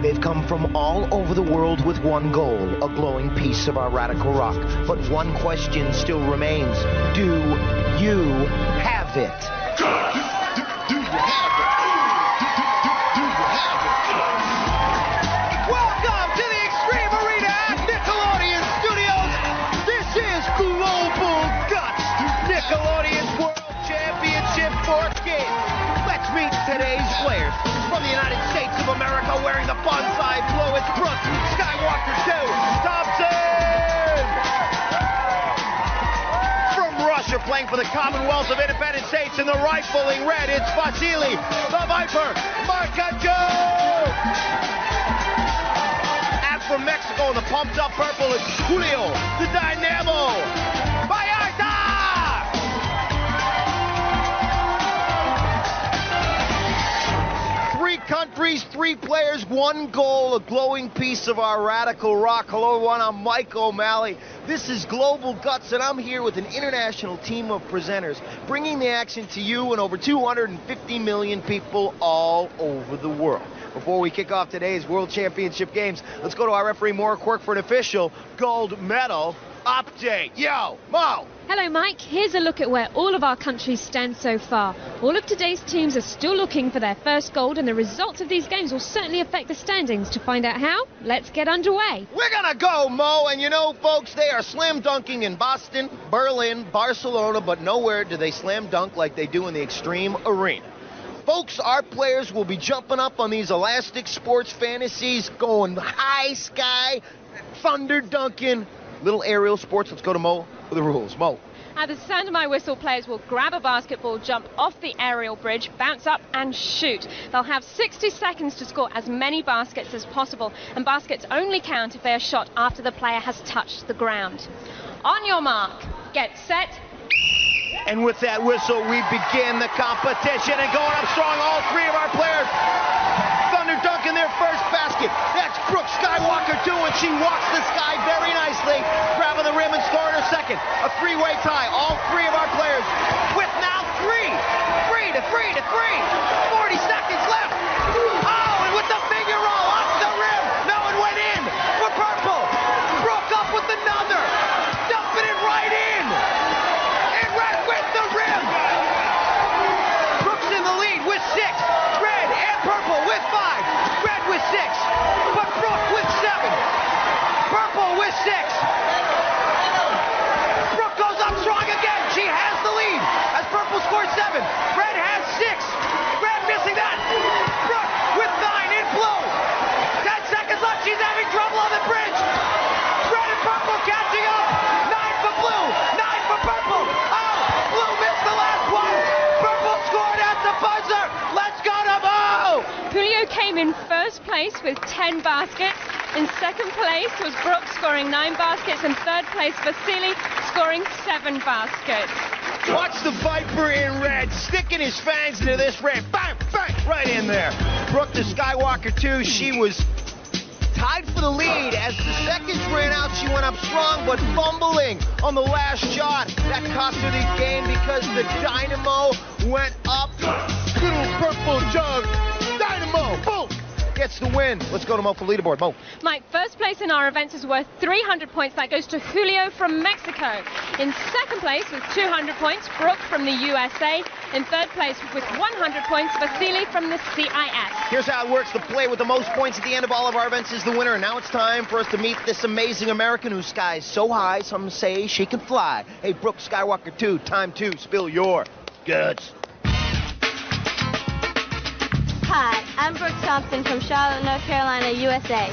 They've come from all over the world with one goal, a glowing piece of our radical rock. But one question still remains. Do you have it? Do you have it? Do you have it? Welcome to the Extreme Arena at Nickelodeon Studios. This is Global Guts, Nickelodeon's World Championship 4th game. Let's meet today's players. From the United States of America, wearing the bonsai flow, it's Brooke, Skywalker 2, Thompson! From Russia, playing for the Commonwealth of Independent States in the rifling red, it's Vasily, the Viper, Makartchuk! And from Mexico, in the pumped up purple, it's Julio, the Dynamo, Vallarta! Three countries, three players, one goal, a glowing piece of our radical rock. Hello everyone, I'm Mike O'Malley. This is Global Guts, and I'm here with an international team of presenters, bringing the action to you and over 250 million people all over the world. Before we kick off today's World Championship games, let's go to our referee, Maura Quirk, for an official gold medal update. Yo, Mo! Hello, Mike. Here's a look at where all of our countries stand so far. All of today's teams are still looking for their first gold, and the results of these games will certainly affect the standings. To find out how, let's get underway. We're gonna go, Mo, and you know, folks, they are slam dunking in Boston, Berlin, Barcelona, but nowhere do they slam dunk like they do in the Extreme Arena. Folks, our players will be jumping up on these elastic sports fantasies, going high sky, thunder dunking, little aerial sports. Let's go to Mo for the rules. Mo. At the sound of my whistle, players will grab a basketball, jump off the aerial bridge, bounce up and shoot. They'll have 60 seconds to score as many baskets as possible, and baskets only count if they are shot after the player has touched the ground. On your mark, get set. And with that whistle, we begin the competition, and going up strong, all three of our players thunder dunking their first basket. That's Brooke Skywalker 2, and she walks the sky very nicely, grabbing the rim and scoring her second. A three-way tie, all three of our players with now three to three. 40 seconds left. Oh, and with the figure roll off the rim. No, it went in for purple. Brooke up with another, dumping it right in. And right with the rim. Brooke's in the lead with 6. Red and purple with 5. Red with 6. But Brooke with 7. Purple with 6. Brooke goes up strong again. She has the lead as purple scores 7. Red has 6. Red missing that. Brooke with 9 in blue. 10 seconds left. She's having trouble on the bridge. Red and purple catching up. 9 for blue. 9 for purple. Oh, blue missed the last one. Purple scored at the buzzer. Let's go to Mo. Julio came in first place with 10 baskets. In second place was Brooke, scoring 9 baskets, and third place Vasily, scoring 7 baskets. Watch the Viper in red, sticking his fangs into this red. Bang, bang, right in there. Brooke, the Skywalker 2, she was tied for the lead. As the seconds ran out, she went up strong, but fumbling on the last shot. That cost her the game because the Dynamo went up. Little purple jug. Dynamo, boom, gets the win. Let's go to Mo for leaderboard. Mo. Mike, first place in our events is worth 300 points. That goes to Julio from Mexico. In second place with 200 points, Brooke from the USA. In third place with 100 points, Vasily from the CIS. Here's how it works. The player with the most points at the end of all of our events is the winner. And now it's time for us to meet this amazing American whose sky is so high, some say she can fly. Hey, Brooke Skywalker 2, time to spill your guts. Hi, I'm Brooke Thompson from Charlotte, North Carolina, USA.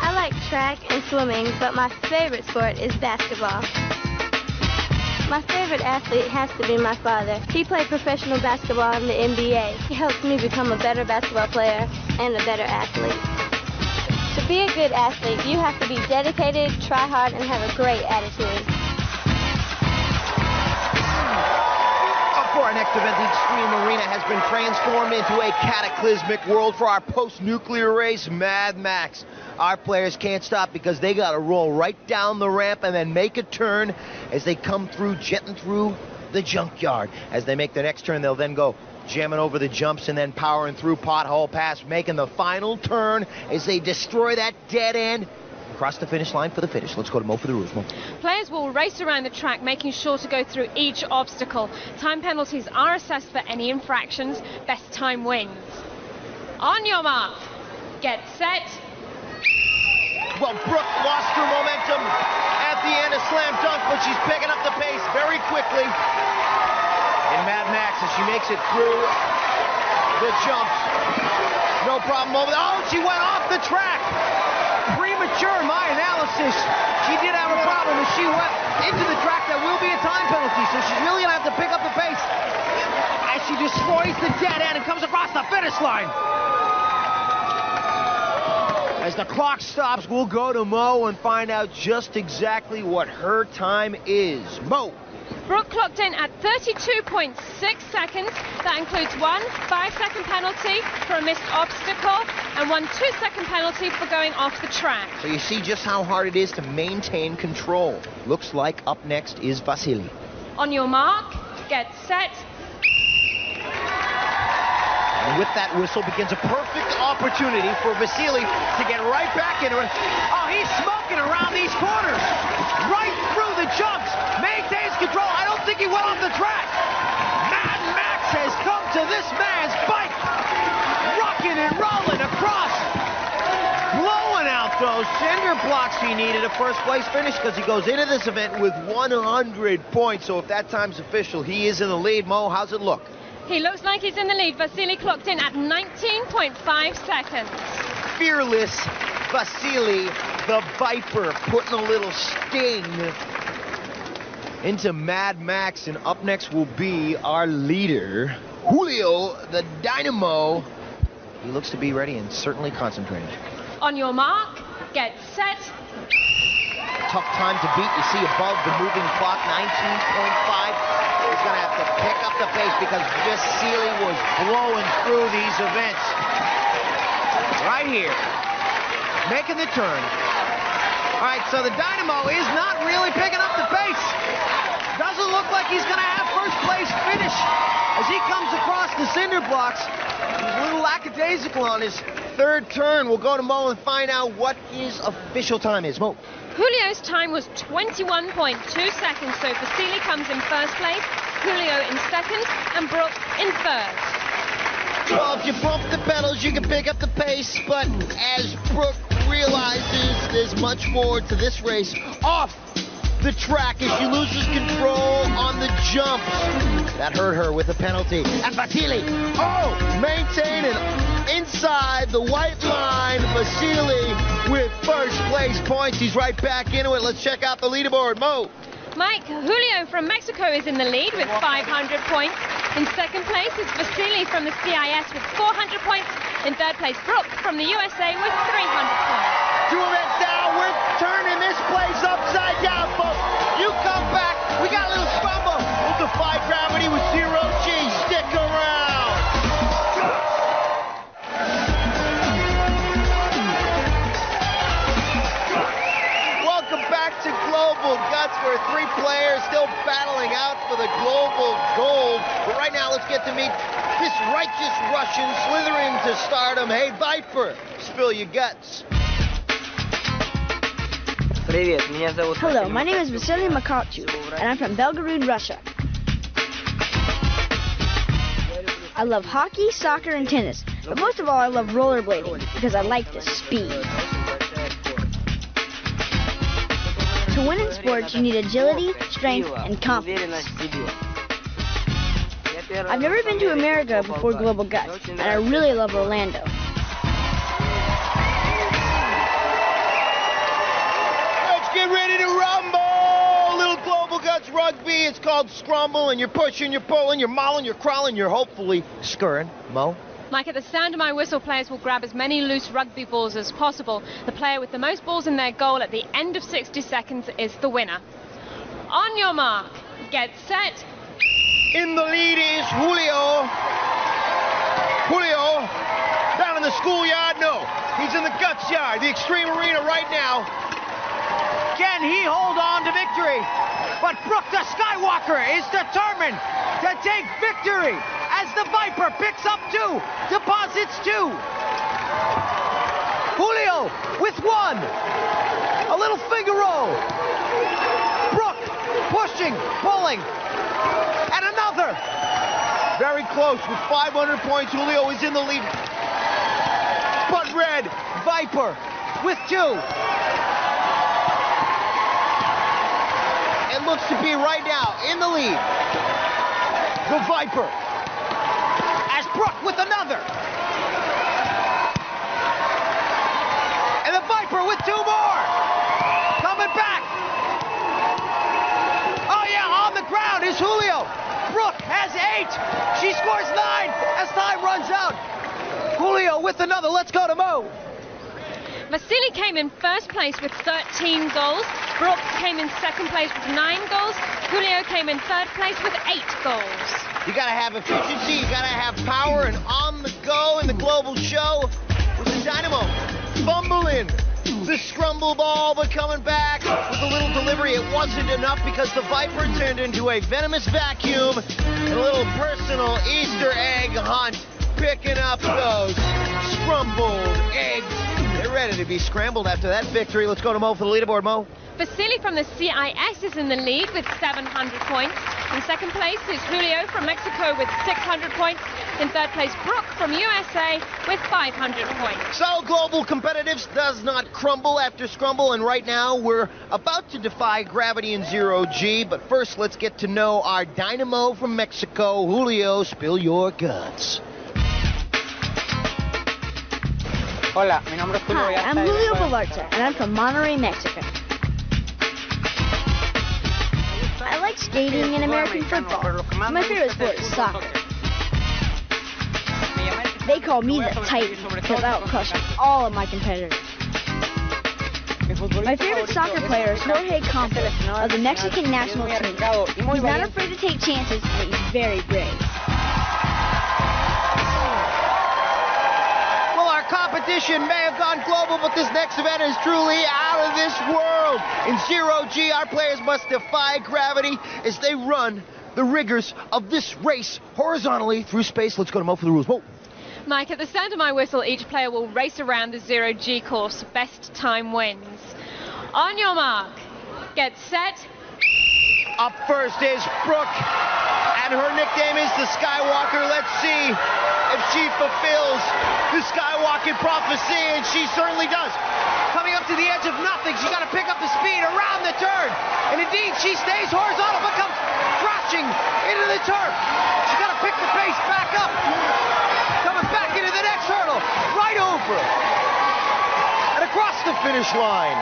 I like track and swimming, but my favorite sport is basketball. My favorite athlete has to be my father. He played professional basketball in the NBA. He helped me become a better basketball player and a better athlete. To be a good athlete, you have to be dedicated, try hard, and have a great attitude. For our next event, the Extreme Arena has been transformed into a cataclysmic world for our post-nuclear race, Mad Max. Our players can't stop because they got to roll right down the ramp and then make a turn as they come through, jetting through the junkyard. As they make their next turn, they'll then go jamming over the jumps and then powering through pothole pass, making the final turn as they destroy that dead end. Across the finish line for the finish. Let's go to Mo for the rules. Mo. Players will race around the track, making sure to go through each obstacle. Time penalties are assessed for any infractions. Best time wins. On your mark, get set. Well, Brooke lost her momentum at the end of slam dunk, but she's picking up the pace very quickly. And Mad Max, as she makes it through the jumps, no problem over there. Oh, she went off the track. Premature, my analysis. She did have a problem as she went into the track. That will be a time penalty, so she's really going to have to pick up the pace as she destroys the dead end and comes across the finish line. As the clock stops, we'll go to Mo and find out just exactly what her time is. Mo. Brooke clocked in at 32.6 seconds. That includes one 5-second penalty for a missed obstacle and one 2-second penalty for going off the track. So you see just how hard it is to maintain control. Looks like up next is Vasily. On your mark, get set. And with that whistle begins a perfect opportunity for Vasily to get right back into it. Oh, he's smoking around these corners. Right through the jumps. Maintains control. I don't think he went off the track. Mad Max has come to this man's bike. Rocking and rolling across. Blowing out those cinder blocks he needed a first place finish because he goes into this event with 100 points. So if that time's official, he is in the lead. Mo, how's it look? He looks like he's in the lead. Vasily clocked in at 19.5 seconds. Fearless Vasily, the Viper, putting a little sting into Mad Max. And up next will be our leader, Julio, the Dynamo. He looks to be ready and certainly concentrated. On your mark, get set. Tough time to beat. You see above the moving clock, 19.5. He's going to have to pick up the pace because Vasily was blowing through these events. Right here, making the turn. All right, so the Dynamo is not really picking up the pace. Doesn't look like he's going to have first place finish as he comes across the cinder blocks. He's a little lackadaisical on his third turn. We'll go to Mo and find out what his official time is. Mo. Julio's time was 21.2 seconds, so Vasily comes in first place, Julio in second, and Brooke in third. Well, if you bump the pedals, you can pick up the pace, but as Brooke realizes there's much more to this race off the track as she loses control on the jumps. That hurt her with a penalty. And Vasily, maintaining inside the white line. Vasily with first place points. He's right back into it. Let's check out the leaderboard. Mo. Mike, Julio from Mexico is in the lead with 500 points. In second place is Vasily from the CIS with 400 points. In third place, Brooke from the USA with 300 points. 2 events down. We're turning this place upside down, folks. You come back. We got a little Scrumble. We'll defy gravity with 0 G. Stick around. Welcome back to Global Guts, where 3 players still battling out for the global gold. But right now, let's get to meet this righteous Russian slithering to stardom. Hey, Viper, spill your guts. Hello, my name is Vasily Makartchuk, and I'm from Belgorod, Russia. I love hockey, soccer, and tennis, but most of all I love rollerblading because I like the speed. To win in sports, you need agility, strength, and confidence. I've never been to America before Global Guts, and I really love Orlando. Get ready to rumble! Little Global Guts rugby. It's called Scrumble, and you're pushing, you're pulling, you're mauling, you're crawling, you're hopefully scurrying. Mo? Mike, at the sound of my whistle, players will grab as many loose rugby balls as possible. The player with the most balls in their goal at the end of 60 seconds is the winner. On your mark, get set. In the lead is Julio. Julio, down in the schoolyard? No. He's in the Guts yard, the Extreme Arena right now. Can he hold on to victory? But Brooke, the Skywalker, is determined to take victory as the Viper picks up 2, deposits 2. Julio with 1. A little Figaro. Brooke pushing, pulling. And another. Very close with 500 points. Julio is in the lead. But red, Viper with 2. It looks to be right now in the lead. The Viper. As Brooke with another. And the Viper with 2 more. Coming back. Oh yeah, on the ground is Julio. Brooke has 8. She scores 9 as time runs out. Julio with another. Let's go to Mo. Vasily came in first place with 13 goals. Brooke came in second place with 9 goals. Julio came in third place with 8 goals. You gotta have efficiency, you gotta have power, and on the go in the global show with the Dynamo fumbling the Scrumble ball, but coming back with a little delivery. It wasn't enough because the Viper turned into a venomous vacuum and a little personal Easter egg hunt, picking up those scrumbled eggs. They're ready to be scrambled after that victory. Let's go to Mo for the leaderboard, Mo. Vasily from the CIS is in the lead with 700 points. In second place is Julio from Mexico with 600 points. In third place, Brooke from USA with 500 points. So global competitives does not crumble after Scrumble, and right now we're about to defy gravity in 0G. But first, let's get to know our Dynamo from Mexico. Julio, spill your guts. Hola, mi nombre es Julio. Hi, I'm Julio Vallarta, and I'm from Monterrey, Mexico. I like skating and American football. My favorite sport is soccer. They call me the Titan because I will crush all of my competitors. My favorite soccer player is Jorge Campos of the Mexican national team. He's not afraid to take chances, and he's very brave. Competition may have gone global, but this next event is truly out of this world. In 0G, our players must defy gravity as they run the rigors of this race horizontally through space. Let's go to Mo for the rules. Mo. Mike, at the sound of my whistle, each player will race around the 0G course. Best time wins. On your mark, get set. Up first is Brooke, and her nickname is the Skywalker. Let's see if she fulfills the Skywalker prophecy, and she certainly does. Coming up to the edge of nothing, she's got to pick up the speed around the turn, and indeed she stays horizontal but comes crashing into the turf. She's got to pick the pace back up, coming back into the next hurdle, right over, and across the finish line.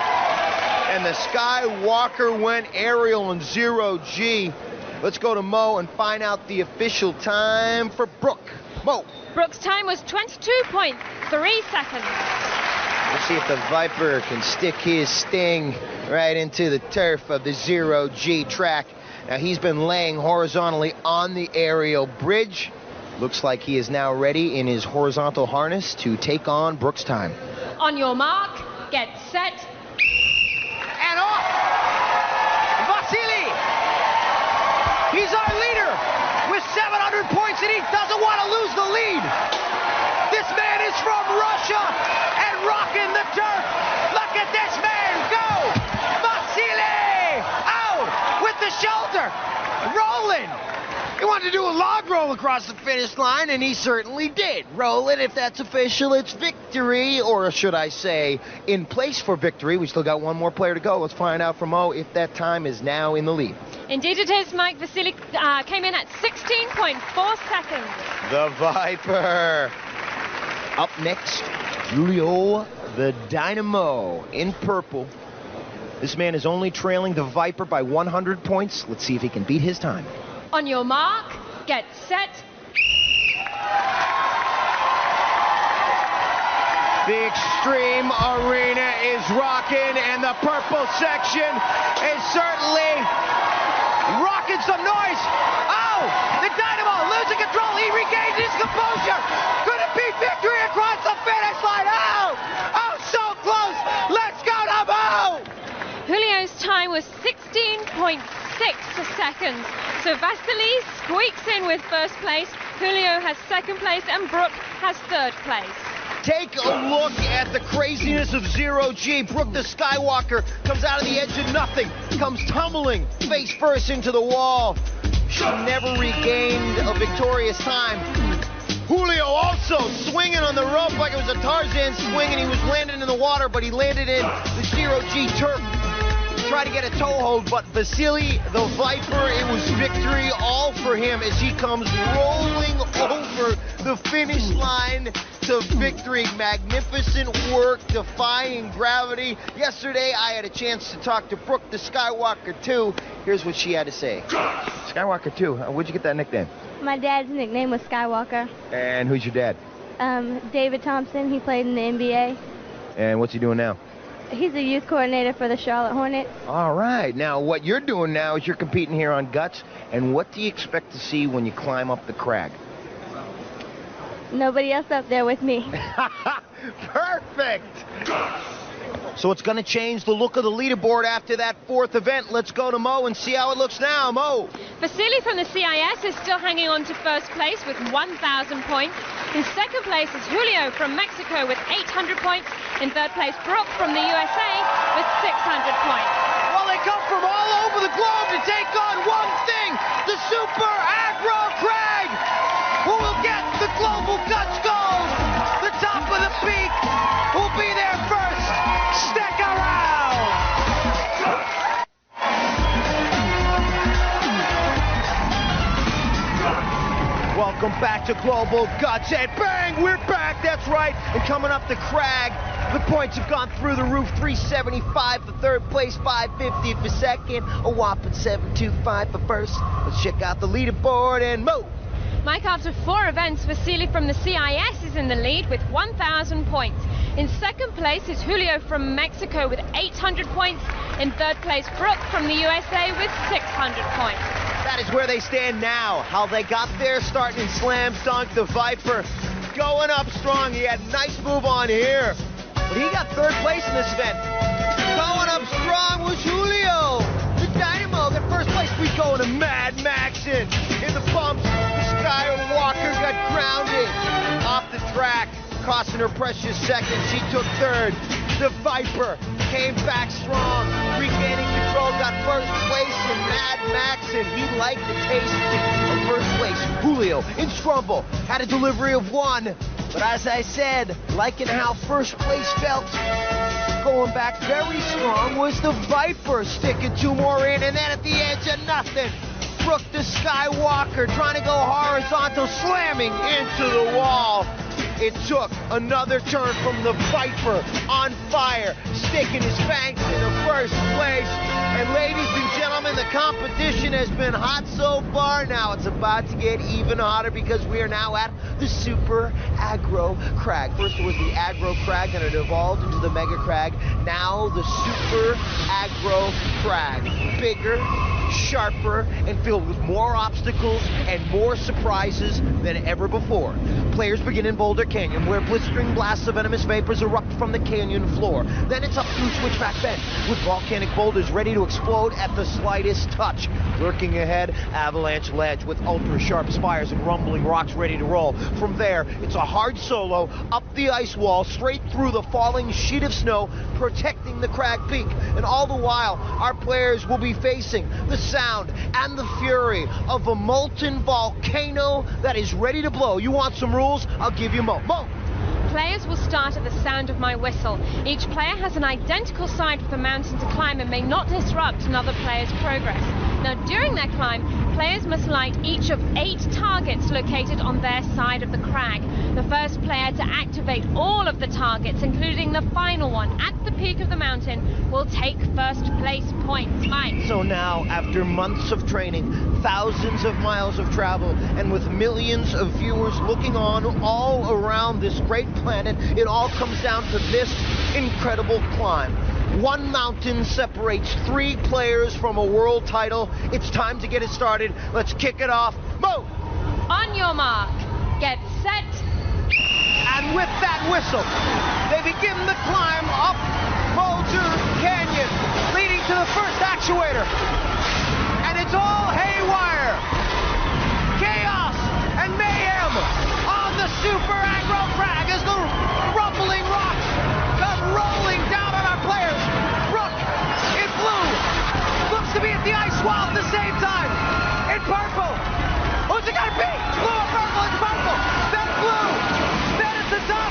And the Skywalker went aerial in 0G. Let's go to Mo and find out the official time for Brooke. Mo. Brooke's time was 22.3 seconds. Let's see if the Viper can stick his sting right into the turf of the 0G track. Now he's been laying horizontally on the aerial bridge. Looks like he is now ready in his horizontal harness to take on Brooke's time. On your mark, get set. And off! Vasily! He's our leader with 700 points, and he doesn't want to lose the lead. This man is from Russia and rocking the turf. Look at this man go! Vasily! Out with the shoulder, rolling. He wanted to do a log roll across the finish line, and he certainly did. Roll it. If that's official, it's victory. Or should I say, in place for victory. We still got one more player to go. Let's find out from Mo if that time is now in the lead. Indeed it is, Mike. Vasily came in at 16.4 seconds. The Viper. Up next, Julio, the Dynamo, in purple. This man is only trailing the Viper by 100 points. Let's see if he can beat his time. On your mark, get set. The Extreme Arena is rocking, and the purple section is certainly rocking some noise. Oh, the Dynamo losing control. He regains his composure. Could it be victory across the finish line? Oh, so close. Let's go to Mo. Julio's time was 16.6 seconds. So Vasily squeaks in with first place. Julio has second place, and Brooke has third place. Take a look at the craziness of Zero G. Brooke the Skywalker comes out of the edge of nothing, comes tumbling face first into the wall. She never regained a victorious time. Julio also swinging on the rope like it was a Tarzan swing, and he was landing in the water, but he landed in the Zero G turf. Tried to get a toe hold, but Vasily, the Viper, it was victory all for him as he comes rolling over the finish line to victory. Magnificent work, defying gravity. Yesterday, I had a chance to talk to Brooke the Skywalker 2. Here's what she had to say. Skywalker 2, where'd you get that nickname? My dad's nickname was Skywalker. And who's your dad? David Thompson. He played in the NBA. And what's he doing now? He's a youth coordinator for the Charlotte Hornets. All right. Now, what you're doing now is you're competing here on Guts. And what do you expect to see when you climb up the crag? Nobody else up there with me. Perfect. So it's going to change the look of the leaderboard after that fourth event. Let's go to Mo and see how it looks now. Mo. Vasily from the CIS is still hanging on to first place with 1,000 points. In second place is Julio from Mexico with 800 points. In third place, Brooke from the USA with 600 points. Well, they come from all over the globe to take on one thing, the Super Aggro Crag. Who will get the Global Guts Gold? The top of the peak. Who'll be there first? Stick around. Welcome back to Global Guts, and bang, we're back, that's right. And coming up the crag, the points have gone through the roof. 375 for third place, 550 for second, a whopping 725 for first. Let's check out the leaderboard and Mo. Mike, after 4 events, Vasily from the CIS is in the lead with 1,000 points. In second place is Julio from Mexico with 800 points. In third place, Brooke from the USA with 600 points. That is where they stand now. How they got there, starting in slam dunk, the Viper going up strong. He had a nice move on here, but he got third place in this event. Going up strong was Julio, the Dynamo. Got first place. We going to Mad Maxin in the bumps. The Skywalker got grounded off the track, costing her precious second. She took third. The Viper came back strong, regaining control, got first place in Mad Maxin. He liked the taste of first place. Julio in Scrumble had a delivery of 1, but as I said, liking how first place felt, going back very strong was the Viper, sticking 2 more in, and then at the edge of nothing, Brooke the Skywalker trying to go horizontal, slamming into the wall. It took another turn from the Viper, on fire, sticking his fangs into first place. And ladies and gentlemen, the competition has been hot so far. Now it's about to get even hotter because we are now at the Super Aggro Crag. First it was the Aggro Crag, then it evolved into the Mega Crag. Now the Super Aggro Crag. Bigger, sharper, and filled with more obstacles and more surprises than ever before. Players begin in Boulder Canyon, where blistering blasts of venomous vapors erupt from the canyon floor. Then it's up through Switchback Bend, with volcanic boulders ready to explode at the slightest touch. Lurking ahead, Avalanche Ledge, with ultra-sharp spires and rumbling rocks ready to roll. From there, it's a hard solo, up the ice wall, straight through the falling sheet of snow, protecting the crag peak. And all the while, our players will be facing the sound and the fury of a molten volcano that is ready to blow. You want some rules? I'll give you Mo. Players will start at the sound of my whistle. Each player has an identical side of the mountain to climb and may not disrupt another player's progress. Now, during their climb, players must light each of 8 targets located on their side of the crag. The first player to activate all of the targets, including the final one at the peak of the mountain, will take first place points. Mike. So now, after months of training, thousands of miles of travel, and with millions of viewers looking on all around this great planet, it all comes down to this incredible climb. One mountain separates 3 players from a world title. It's time to get it started. Let's kick it off. Move! On your mark, get set. And with that whistle, they begin the climb up Boulder Canyon, leading to the first actuator. And it's all haywire. Chaos and mayhem the Super Aggro Crag as the rumbling rocks come rolling down on our players. Brooke in blue looks to be at the ice wall at the same time. In purple. Who's it gonna be? Blue or purple? It's purple. Then blue. Then it's the top.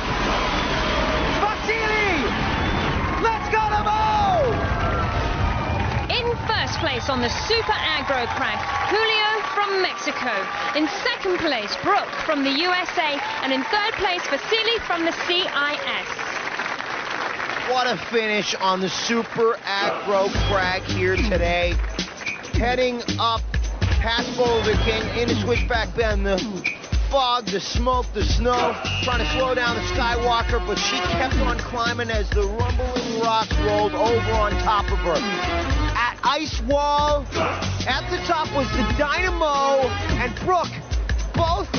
Vasily. Let's go to Mo. In first place on the Super Aggro Crag, Julio from Mexico. In second place, Brooke from the USA. And in third place, Vasily from the CIS. What a finish on the Super Aggro Crag here today. Heading up past Boulder King into Switchback Bend. The fog, the smoke, the snow, trying to slow down the Skywalker, but she kept on climbing as the rumbling rocks rolled over on top of her. At ice wall, at the top was the Dynamo and Brooke, both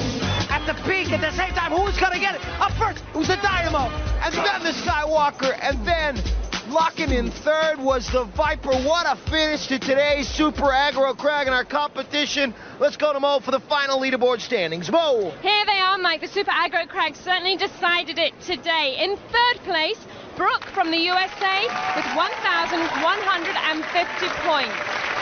at the peak at the same time. Who was gonna get it? Up first, it was the Dynamo, and then the Skywalker, and then locking in third was the Viper. What a finish to today's Super Aggro Crag in our competition. Let's go to Mo for the final leaderboard standings. Mo! Here they are, Mike. The Super Aggro Crag certainly decided it today. In third place, Brooke from the USA with 1,150 points.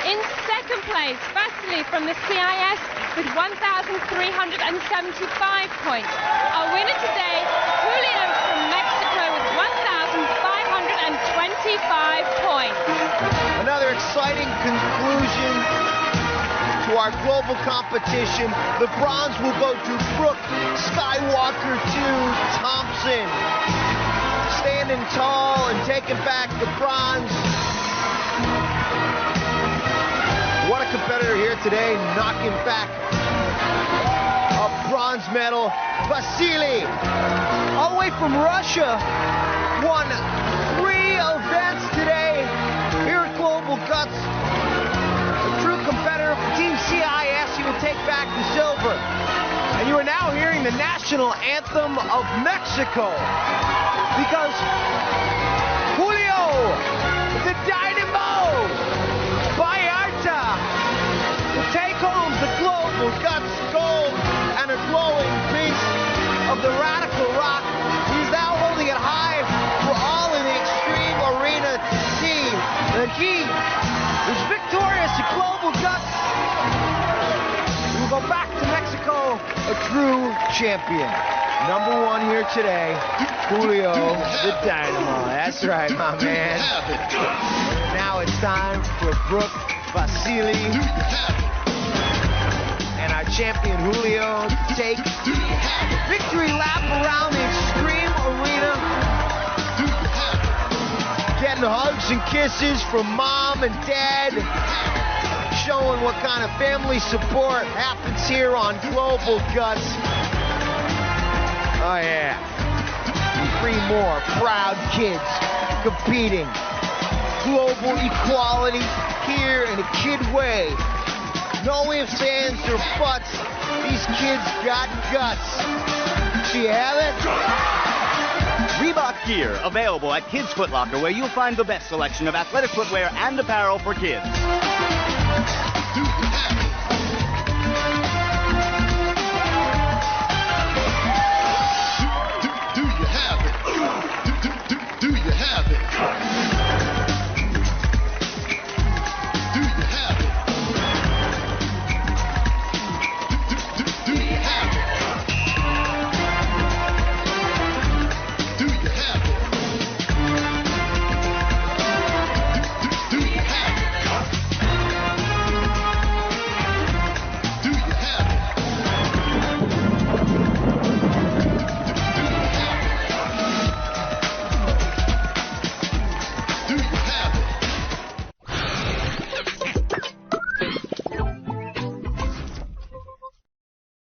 In second place, Vasily from the CIS with 1,375 points. Our winner today, Julio from Mexico with 1,525 points. Another exciting conclusion to our global competition. The bronze will go to Brooke, Skywalker to Thompson. Standing tall and taking back the bronze. What a competitor here today, knocking back a bronze medal. Vasily, all the way from Russia, won 3 events today here at Global Guts. A true competitor for Team CIS, he will take back the silver. And you are now hearing the national anthem of Mexico, because Julio, the Dynamo, Vallarta, will take home the Global Guts gold and a glowing piece of the Radical Rock. He's now holding it high for all in the Extreme Arena to see that he is victorious at Global Guts. He will go back to Mexico a true champion. Number 1 here today, Julio, the Dynamo. That's right, my man. Now it's time for Brooke, Vasily, and our champion Julio to take the victory lap around the Extreme Arena. Getting hugs and kisses from mom and dad, showing what kind of family support happens here on Global Guts. Oh yeah, 3 more proud kids competing. Global equality here in a kid way. No ifs, ands, or buts. These kids got guts. Do you have it? Reebok gear available at Kids Foot Locker, where you'll find the best selection of athletic footwear and apparel for kids. Do you have it?